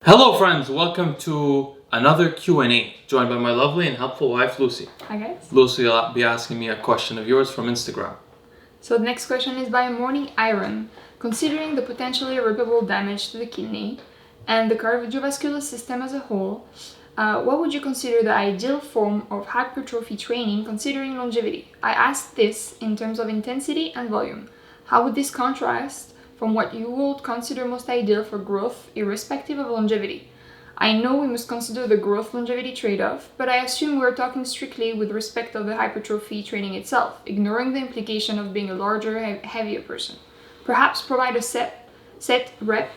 Hello friends, welcome to another Q&A, joined by my lovely and helpful wife Lucie. Hi guys. Lucie will be asking me a question of yours from Instagram. So the next question is by Morning Iron. Considering the potentially irreparable damage to the kidney and the cardiovascular system as a whole, what would you consider the ideal form of hypertrophy training considering longevity? I asked this in terms of intensity and volume. How would this contrast from what you would consider most ideal for growth, irrespective of longevity? I know we must consider the growth-longevity trade-off, but I assume we're talking strictly with respect of the hypertrophy training itself, ignoring the implication of being a larger, heavier person. Perhaps provide a set rep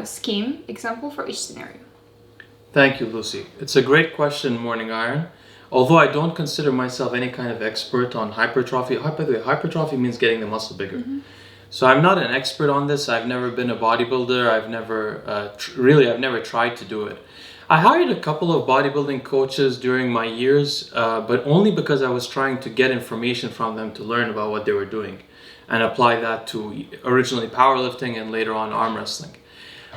scheme example for each scenario. Thank you, Lucie. It's a great question, Morning Iron. Although I don't consider myself any kind of expert on hypertrophy. By the way, hypertrophy means getting the muscle bigger. Mm-hmm. So I'm not an expert on this. I've never been a bodybuilder. I've never tried to do it. I hired a couple of bodybuilding coaches during my years, but only because I was trying to get information from them to learn about what they were doing and apply that to originally powerlifting and later on arm wrestling.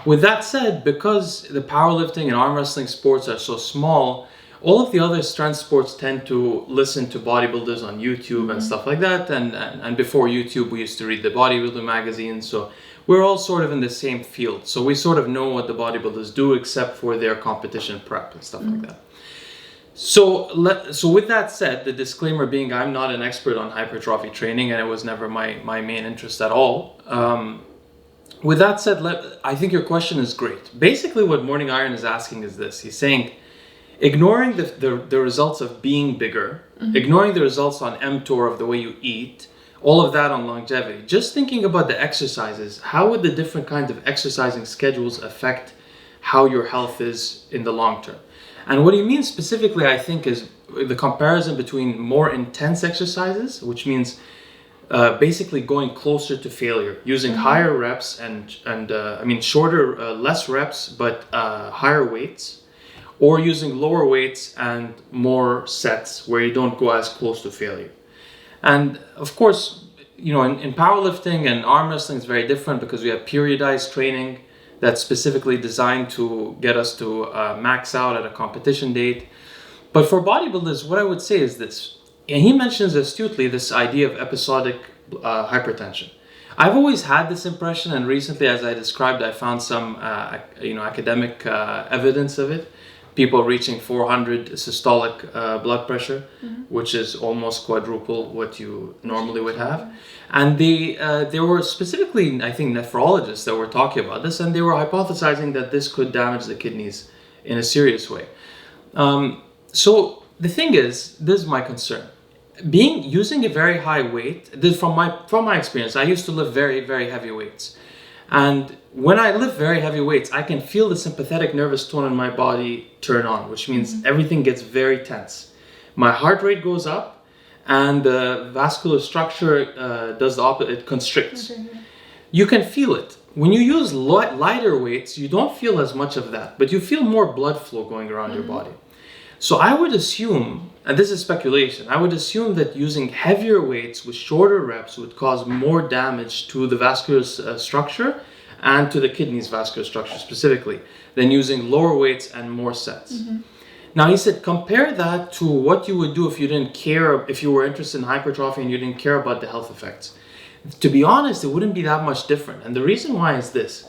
With that said, because the powerlifting and arm wrestling sports are so small, all of the other strength sports tend to listen to bodybuilders on YouTube and stuff like that. And before YouTube, we used to read the bodybuilder magazines. So we're all sort of in the same field. So we sort of know what the bodybuilders do, except for their competition prep and stuff like that. So with that said, the disclaimer being I'm not an expert on hypertrophy training, and it was never my main interest at all. With that said, I think your question is great. Basically, what Morning Iron is asking is this. He's saying, ignoring the results of being bigger, ignoring the results on mTOR of the way you eat, all of that on longevity, just thinking about the exercises, how would the different kinds of exercising schedules affect how your health is in the long term? And what he means specifically, I think, is the comparison between more intense exercises, which means basically going closer to failure, using higher reps and shorter, less reps, but higher weights, or using lower weights and more sets where you don't go as close to failure. And of course, in powerlifting and arm wrestling is very different because we have periodized training that's specifically designed to get us to max out at a competition date. But for bodybuilders, what I would say is this, and he mentions astutely this idea of episodic hypertension. I've always had this impression, and recently, as I described, I found some academic evidence of it. People reaching 400 systolic blood pressure, which is almost quadruple what you normally would have. And there were specifically, I think, nephrologists that were talking about this, and they were hypothesizing that this could damage the kidneys in a serious way. So the thing is, this is my concern. Using a very high weight, this from my experience, I used to lift very, very heavy weights. And when I lift very heavy weights, I can feel the sympathetic nervous tone in my body turn on, which means everything gets very tense. My heart rate goes up, and the vascular structure does the opposite, it constricts. You can feel it. When you use lighter weights, you don't feel as much of that, but you feel more blood flow going around your body. So I would assume, and this is speculation, I would assume that using heavier weights with shorter reps would cause more damage to the vascular structure and to the kidney's vascular structure specifically than using lower weights and more sets. Now he said, compare that to what you would do if you were interested in hypertrophy and you didn't care about the health effects. To be honest, it wouldn't be that much different. And the reason why is this.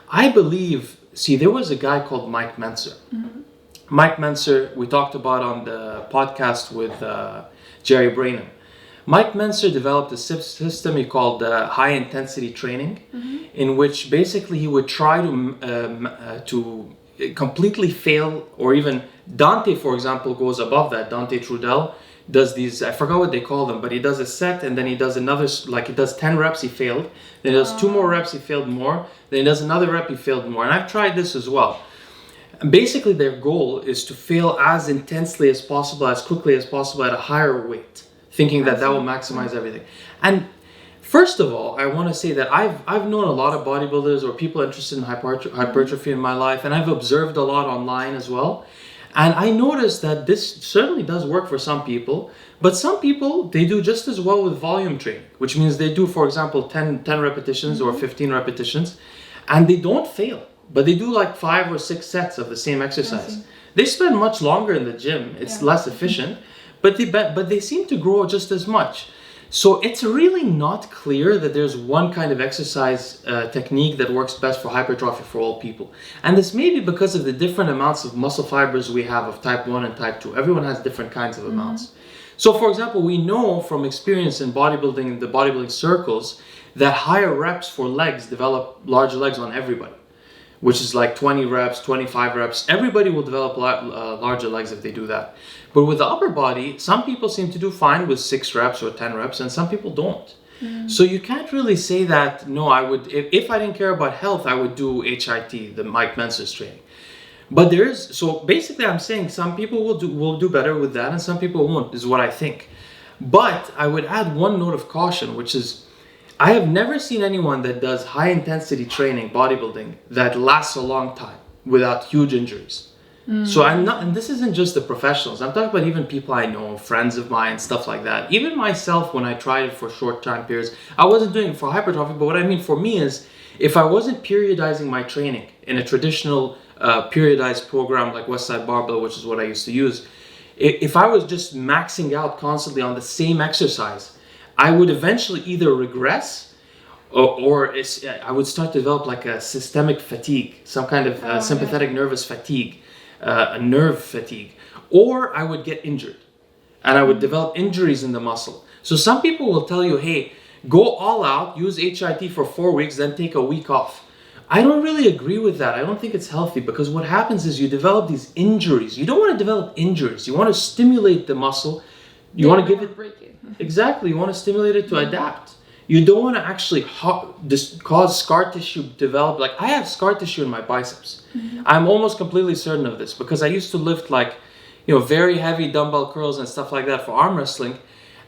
I believe, there was a guy called Mike Mentzer. Mike Mentzer, we talked about on the podcast with Jerry Branham. Mike Mentzer developed a system he called high intensity training, in which basically he would try to completely fail, or even Dante, for example, goes above that. Dante Trudel does these, I forgot what they call them, but he does a set and then he does another, like he does 10 reps, he failed. Then he does 2 more reps, he failed more. Then he does another rep, he failed more. And I've tried this as well. And basically their goal is to fail as intensely as possible, as quickly as possible at a higher weight, thinking that will maximize everything. And first of all, I want to say that I've known a lot of bodybuilders or people interested in hypertrophy in my life, and I've observed a lot online as well. And I noticed that this certainly does work for some people, but some people, they do just as well with volume training, which means they do, for example, 10 repetitions or 15 repetitions, and they don't fail. but they do like 5 or 6 sets of the same exercise. They spend much longer in the gym. It's less efficient, but they seem to grow just as much. So it's really not clear that there's one kind of exercise technique that works best for hypertrophy for all people. And this may be because of the different amounts of muscle fibers we have of type 1 and type 2. Everyone has different kinds of amounts. So for example, we know from experience in bodybuilding, the bodybuilding circles, that higher reps for legs develop larger legs on everybody, which is like 20 reps, 25 reps. Everybody will develop larger legs if they do that. But with the upper body, some people seem to do fine with 6 reps or 10 reps, and some people don't. So you can't really say that, no, I would, if I didn't care about health, I would do HIT, the Mike Menser's training. But so basically I'm saying some people will do better with that and some people won't, is what I think. But I would add one note of caution, which is I have never seen anyone that does high intensity training, bodybuilding, that lasts a long time without huge injuries. So I'm not, and this isn't just the professionals, I'm talking about even people I know, friends of mine, stuff like that. Even myself, when I tried it for short time periods, I wasn't doing it for hypertrophy, but what I mean for me is, if I wasn't periodizing my training in a traditional periodized program like Westside Barbell, which is what I used to use, if I was just maxing out constantly on the same exercise, I would eventually either regress or I would start to develop like a systemic fatigue, some kind of sympathetic nervous fatigue, a nerve fatigue, or I would get injured and I would develop injuries in the muscle. So some people will tell you, hey, go all out, use HIT for 4 weeks, then take a week off. I don't really agree with that. I don't think it's healthy, because what happens is you develop these injuries. You don't want to develop injuries. You want to stimulate the muscle. You want to give it... break it. Exactly. You want to stimulate it to adapt. You don't want to actually cause scar tissue develop. Like, I have scar tissue in my biceps. I'm almost completely certain of this because I used to lift like, very heavy dumbbell curls and stuff like that for arm wrestling.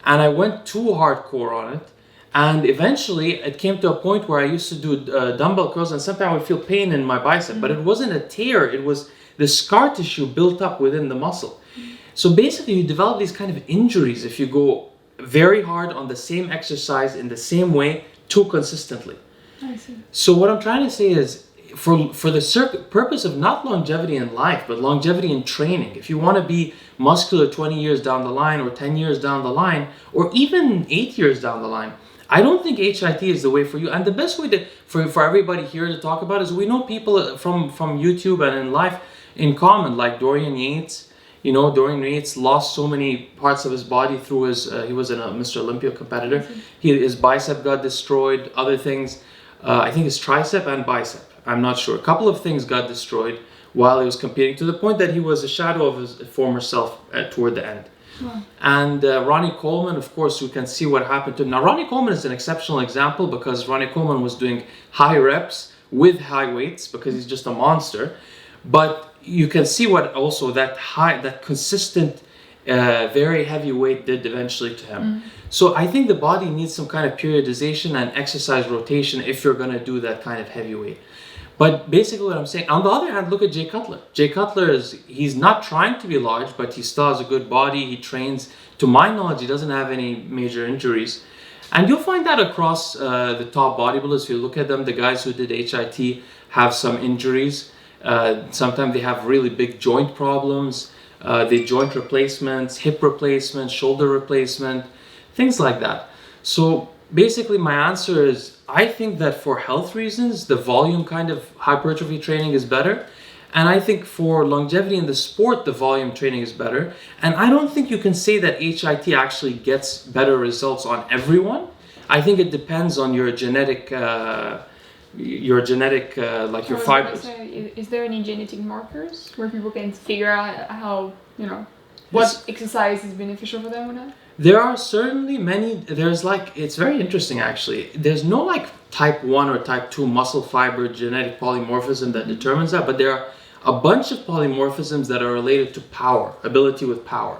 And I went too hardcore on it. And eventually it came to a point where I used to do dumbbell curls and sometimes I would feel pain in my bicep, but it wasn't a tear, it was the scar tissue built up within the muscle. So basically you develop these kind of injuries if you go very hard on the same exercise in the same way too consistently. I see. So what I'm trying to say is, for the purpose of not longevity in life, but longevity in training, if you want to be muscular 20 years down the line or 10 years down the line, or even 8 years down the line, I don't think HIT is the way for you. And the best way for everybody here to talk about is, we know people from YouTube and in life in common, like Dorian Yates. Dorian Yates lost so many parts of his body through he was a Mr. Olympia competitor. His bicep got destroyed, other things, I think his tricep and bicep, I'm not sure. A couple of things got destroyed while he was competing, to the point that he was a shadow of his former self toward the end. Wow. And Ronnie Coleman, of course, you can see what happened to him. Now, Ronnie Coleman is an exceptional example because Ronnie Coleman was doing high reps with high weights because he's just a monster. But you can see what also that consistent, very heavy weight did eventually to him. So I think the body needs some kind of periodization and exercise rotation if you're going to do that kind of heavy weight. But basically what I'm saying, on the other hand, look at Jay Cutler. Jay Cutler he's not trying to be large, but he still has a good body. He trains. To my knowledge, he doesn't have any major injuries. And you'll find that across the top bodybuilders. If you look at them, the guys who did HIT have some injuries. Sometimes they have really big joint problems. They joint replacements, hip replacements, shoulder replacement, things like that. So basically my answer is, I think that for health reasons, the volume kind of hypertrophy training is better. And I think for longevity in the sport, the volume training is better. And I don't think you can say that HIT actually gets better results on everyone. I think it depends on your genetic, like your fibers. Is there any genetic markers where people can figure out how, what exercise is beneficial for them or not? There are certainly many. It's very interesting actually. There's no like type 1 or type 2 muscle fiber genetic polymorphism that determines that, but there are a bunch of polymorphisms that are related to power, ability with power.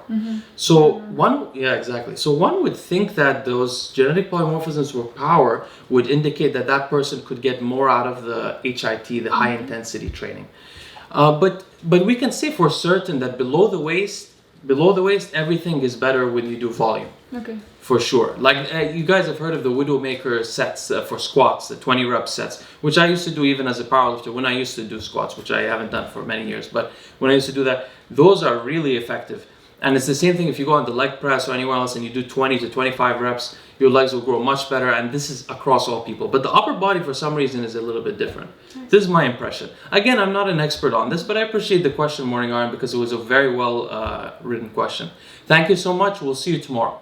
So So one would think that those genetic polymorphisms with power would indicate that person could get more out of the HIT, the high intensity training. But we can say for certain that below the waist, below the waist, everything is better when you do volume. Okay. For sure. Like you guys have heard of the Widowmaker sets for squats, the 20 rep sets, which I used to do even as a powerlifter when I used to do squats, which I haven't done for many years. But when I used to do that, those are really effective. And it's the same thing if you go on the leg press or anywhere else and you do 20 to 25 reps, your legs will grow much better. And this is across all people. But the upper body, for some reason, is a little bit different. This is my impression. Again, I'm not an expert on this, but I appreciate the question, Morning Iron, because it was a very well written question. Thank you so much. We'll see you tomorrow.